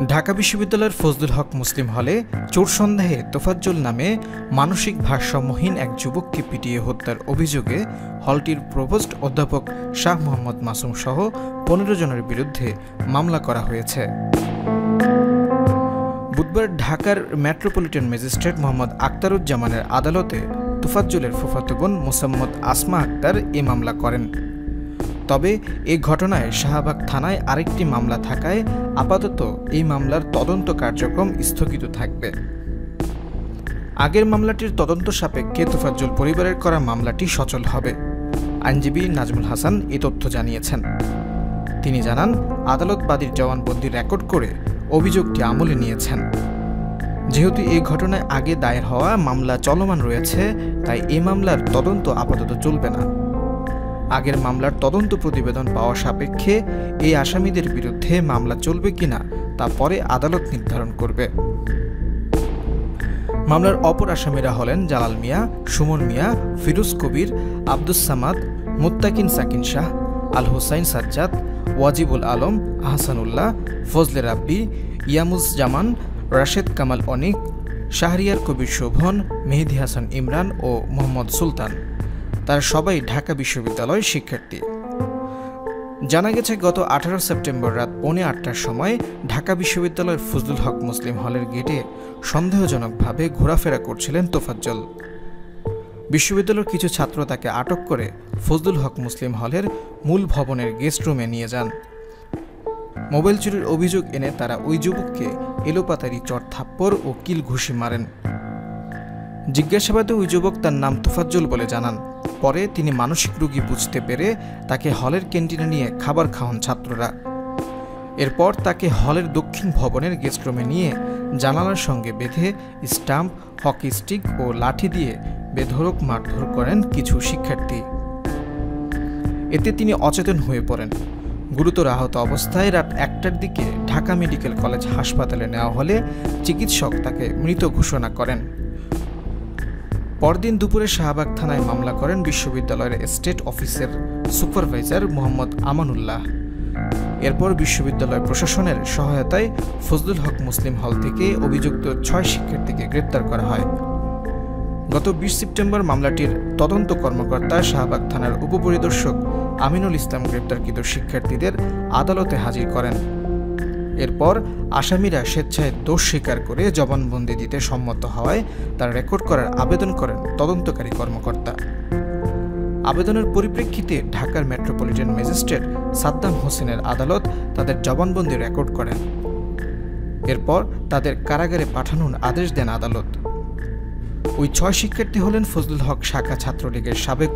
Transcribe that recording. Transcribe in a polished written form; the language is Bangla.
ঢাকা বিশ্ববিদ্যালয়ের ফজলুল হক মুসলিম হলে চোর সন্দেহে তোফাজ্জল নামে মানসিক ভারসাম্যহীন এক যুবককে পিটিয়ে হত্যার অভিযোগে হলটির প্রভোস্ট অধ্যাপক শাহ মোহাম্মদ মাসুম সহ ১৫ জনের বিরুদ্ধে মামলা করা হয়েছে। বুধবার ঢাকার মেট্রোপলিটন ম্যাজিস্ট্রেট মোহাম্মদ আখতারুজ্জামানের আদালতে তোফাজ্জলের ফুফাতো বোন মোসাম্মদ আসমা আক্তার এ মামলা করেন। তবে এই ঘটনায় শাহবাগ থানায় আরেকটি মামলা থাকায় আপাতত এই মামলার তদন্ত কার্যক্রম স্থগিত থাকবে। আগের মামলাটির তদন্ত সাপেক্ষে তোফাজ্জল পরিবারের করা মামলাটি সচল হবে। আইনজীবী নাজমুল হাসান এই তথ্য জানিয়েছেন। তিনি জানান, আদালত বাদীর জবানবন্দি রেকর্ড করে অভিযোগটি আমলে নিয়েছেন। যেহেতু এই ঘটনায় আগে দায়ের হওয়া মামলা চলমান রয়েছে, তাই এই মামলার তদন্ত আপাতত চলবে না। আগের মামলার তদন্ত প্রতিবেদন পাওয়া সাপেক্ষে এই আসামিদের বিরুদ্ধে মামলা চলবে কিনা তা পরে আদালত নির্ধারণ করবে। মামলার অপর আসামিরা হলেন জালাল মিয়া, সুমন মিয়া, ফিরোজ কবির, আব্দুস সামাদ, মুত্তাকিন সাকিন শাহ, আল হোসাইন সাজ্জাদ, ওয়াজিবুল আলম, আহসানুল্লাহ, ফজলে রাব্বি, ইয়ামুজ্জামান, রাশেদ কামাল অনিক, শাহরিয়ার কবির শোভন, মেহেদী হাসান ইমরান ও মোহাম্মদ সুলতান। তারা সবাই ঢাকা বিশ্ববিদ্যালয়ের শিক্ষার্থী। জানা গেছে, গত 18 সেপ্টেম্বর রাত 8:45টার সময় ঢাকা বিশ্ববিদ্যালয়ের ফজলুল হক মুসলিম হলের গেটে সন্দেহজনকভাবে ঘোরাফেরা করছিলেন তোফাজ্জল। বিশ্ববিদ্যালয়ের কিছু ছাত্র তাকে আটক করে ফজলুল হক মুসলিম হলের মূল ভবনের গেস্ট রুমে নিয়ে যান। মোবাইল চুরির অভিযোগ এনে তারা ওই যুবককে এলোপাতাড়ি চড় থাপ্পড় ও কিল ঘুষি মারেন। জিজ্ঞাসাবাদে ওই যুবক তার নাম তোফাজ্জল বলে জানান। পরে তিনি মানসিক রোগী বুঝতে পেরে তাকে হলের ক্যান্টিনে নিয়ে খাবার খাওয়ান ছাত্ররা। এরপর তাকে হলের দক্ষিণ ভবনের গেস্ট রুমে নিয়ে জানালার সঙ্গে বেঁধে স্টাম্প, হকি স্টিক ও লাঠি দিয়ে বেধড়ক মারধর করেন কিছু শিক্ষার্থী। এতে তিনি অচেতন হয়ে পড়েন। গুরুতর আহত অবস্থায় রাত 1টার দিকে ঢাকা মেডিকেল কলেজ হাসপাতালে নেওয়া হলে চিকিৎসক তাকে মৃত ঘোষণা করেন। পরদিন দুপুরে শাহবাগ থানায় মামলা করেন বিশ্ববিদ্যালয়ের স্টেট অফিসের সুপারভাইজার মোহাম্মদ আমানুল্লাহ। এরপর বিশ্ববিদ্যালয় প্রশাসনের সহায়তায় ফজলুল হক মুসলিম হল থেকে অভিযুক্ত 6 শিক্ষার্থীকে গ্রেপ্তার করা হয়। গত 20 সেপ্টেম্বর মামলাটির তদন্ত কর্মকর্তা শাহবাগ থানার উপপরিদর্শক আমিনুল ইসলাম গ্রেপ্তারকৃত শিক্ষার্থীদের আদালতে হাজির করেন। এরপর আসামিরা স্বেচ্ছায় দোষ স্বীকার করে জবানবন্দি দিতে সম্মত হওয়ায় তার রেকর্ড করার আবেদন করেন তদন্তকারী কর্মকর্তা। আবেদনের পরিপ্রেক্ষিতে ঢাকার মেট্রোপলিটন ম্যাজিস্ট্রেট সাদ্দাম হোসেনের আদালত তাদের জবানবন্দি রেকর্ড করেন। এরপর তাদের কারাগারে পাঠানোর আদেশ দেন আদালত। ওই 6 শিক্ষার্থী হলেন ফজলুল হক শাখা ছাত্রলীগের সাবেক